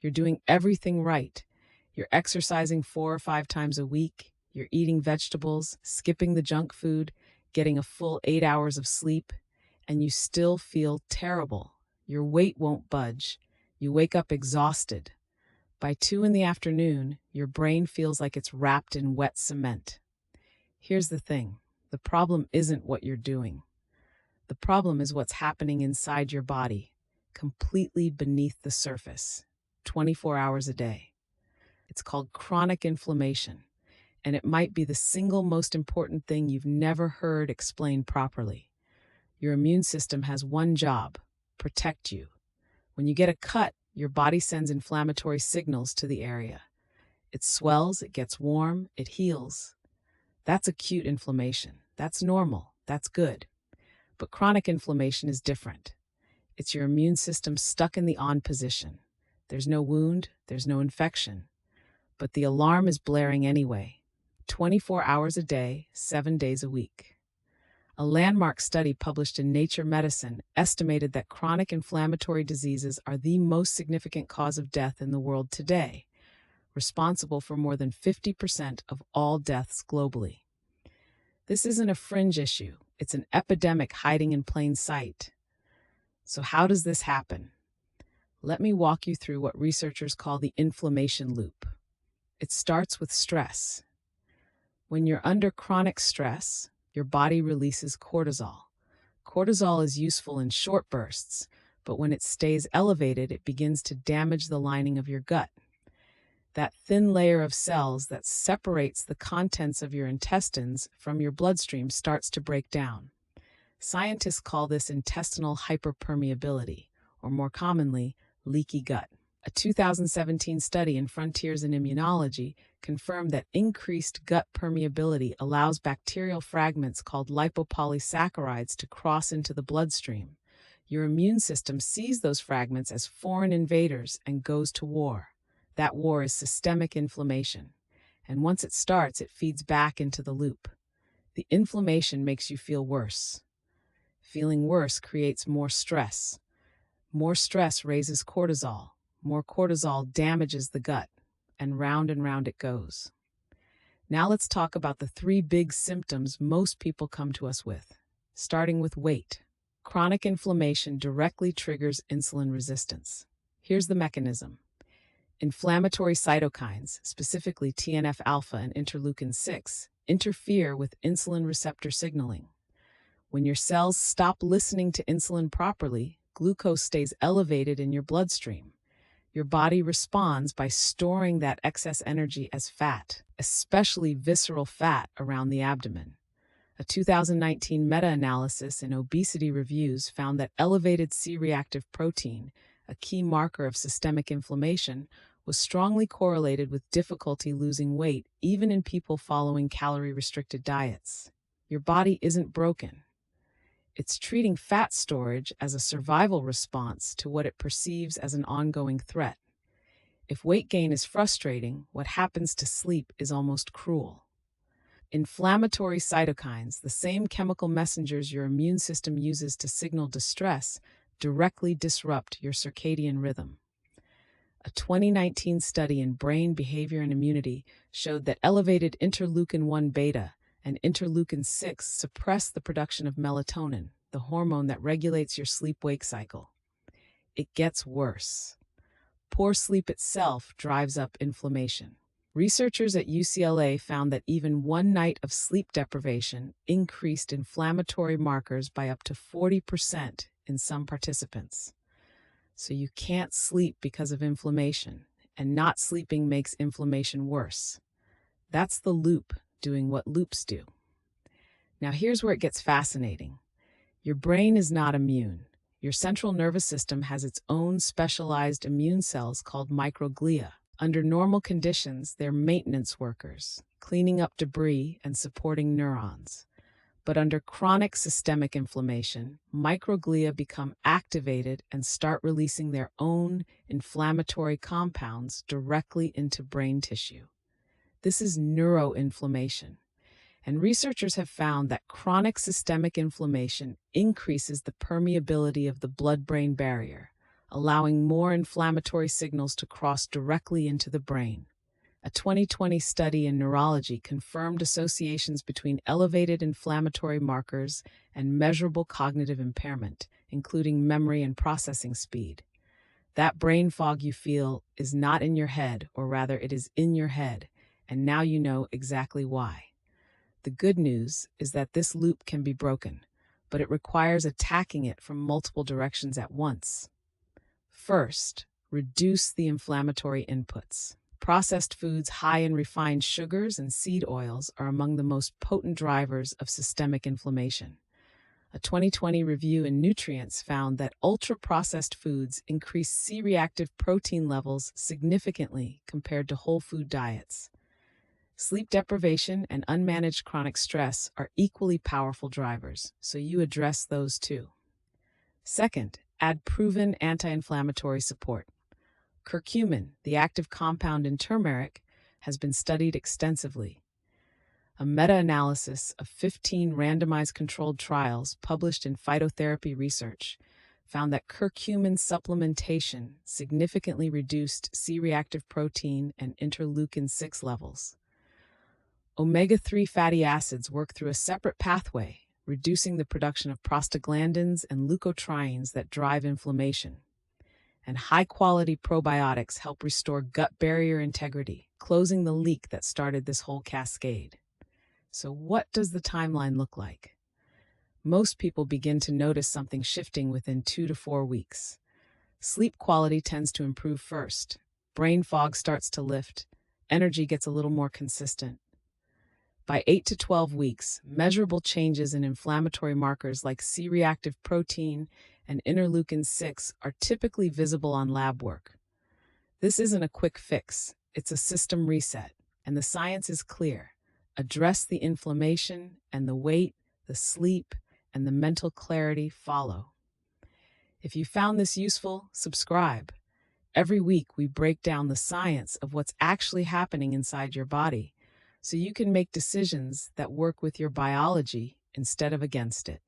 You're doing everything right. You're exercising 4 or 5 times a week. You're eating vegetables, skipping the junk food, getting a full 8 hours of sleep, and you still feel terrible. Your weight won't budge. You wake up exhausted. By 2 in the afternoon, your brain feels like it's wrapped in wet cement. Here's the thing. The problem isn't what you're doing. The problem is what's happening inside your body, completely beneath the surface, 24 hours a day. It's called chronic inflammation, and it might be the single most important thing you've never heard explained properly. Your immune system has one job: protect you. When you get a cut, your body sends inflammatory signals to the area. It swells, it gets warm, it heals. That's acute inflammation. That's normal. That's good. But chronic inflammation is different. It's your immune system stuck in the on position. There's no wound, there's no infection. But the alarm is blaring anyway, 24 hours a day, 7 days a week. A landmark study published in Nature Medicine estimated that chronic inflammatory diseases are the most significant cause of death in the world today, responsible for more than 50% of all deaths globally. This isn't a fringe issue. It's an epidemic hiding in plain sight. So how does this happen? Let me walk you through what researchers call the inflammation loop. It starts with stress. When you're under chronic stress, your body releases cortisol. Cortisol is useful in short bursts, but when it stays elevated, it begins to damage the lining of your gut. That thin layer of cells that separates the contents of your intestines from your bloodstream starts to break down. Scientists call this intestinal hyperpermeability, or more commonly, leaky gut. A 2017 study in Frontiers in Immunology confirmed that increased gut permeability allows bacterial fragments called lipopolysaccharides to cross into the bloodstream. Your immune system sees those fragments as foreign invaders and goes to war. That war is systemic inflammation, and once it starts, it feeds back into the loop. The inflammation makes you feel worse. Feeling worse creates more stress. More stress raises cortisol. More cortisol damages the gut, and round it goes. Now let's talk about the 3 big symptoms most people come to us with, starting with weight. Chronic inflammation directly triggers insulin resistance. Here's the mechanism. Inflammatory cytokines, specifically TNF-alpha and interleukin-6, interfere with insulin receptor signaling. When your cells stop listening to insulin properly, glucose stays elevated in your bloodstream. Your body responds by storing that excess energy as fat, especially visceral fat around the abdomen. A 2019 meta-analysis in obesity reviews found that elevated C-reactive protein, a key marker of systemic inflammation, was strongly correlated with difficulty losing weight, even in people following calorie-restricted diets. Your body isn't broken. It's treating fat storage as a survival response to what it perceives as an ongoing threat. If weight gain is frustrating, what happens to sleep is almost cruel. Inflammatory cytokines, the same chemical messengers your immune system uses to signal distress, directly disrupt your circadian rhythm. A 2019 study in Brain Behavior and Immunity showed that elevated interleukin-1 beta and interleukin-6 suppress the production of melatonin, the hormone that regulates your sleep-wake cycle. It gets worse. Poor sleep itself drives up inflammation. Researchers at UCLA found that even one night of sleep deprivation increased inflammatory markers by up to 40% in some participants. So you can't sleep because of inflammation, and not sleeping makes inflammation worse. That's the loop doing what loops do. Now here's where it gets fascinating. Your brain is not immune. Your central nervous system has its own specialized immune cells called microglia. Under normal conditions, they're maintenance workers, cleaning up debris and supporting neurons. But under chronic systemic inflammation, microglia become activated and start releasing their own inflammatory compounds directly into brain tissue. This is neuroinflammation. And researchers have found that chronic systemic inflammation increases the permeability of the blood-brain barrier, allowing more inflammatory signals to cross directly into the brain. A 2020 study in neurology confirmed associations between elevated inflammatory markers and measurable cognitive impairment, including memory and processing speed. That brain fog you feel is not in your head, or rather, it is in your head, and now you know exactly why. The good news is that this loop can be broken, but it requires attacking it from multiple directions at once. First, reduce the inflammatory inputs. Processed foods high in refined sugars and seed oils are among the most potent drivers of systemic inflammation. A 2020 review in Nutrients found that ultra-processed foods increase C-reactive protein levels significantly compared to whole food diets. Sleep deprivation and unmanaged chronic stress are equally powerful drivers, so you address those too. Second, add proven anti-inflammatory support. Curcumin, the active compound in turmeric, has been studied extensively. A meta-analysis of 15 randomized controlled trials published in Phytotherapy Research found that curcumin supplementation significantly reduced C-reactive protein and interleukin-6 levels. Omega-3 fatty acids work through a separate pathway, reducing the production of prostaglandins and leukotrienes that drive inflammation. And high-quality probiotics help restore gut barrier integrity, closing the leak that started this whole cascade. So what does the timeline look like? Most people begin to notice something shifting within 2 to 4 weeks. Sleep quality tends to improve first. Brain fog starts to lift. Energy gets a little more consistent. By 8 to 12 weeks, measurable changes in inflammatory markers like C-reactive protein and interleukin-6 are typically visible on lab work. This isn't a quick fix, it's a system reset, and the science is clear. Address the inflammation, and the weight, the sleep, and the mental clarity follow. If you found this useful, subscribe. Every week, we break down the science of what's actually happening inside your body, so you can make decisions that work with your biology instead of against it.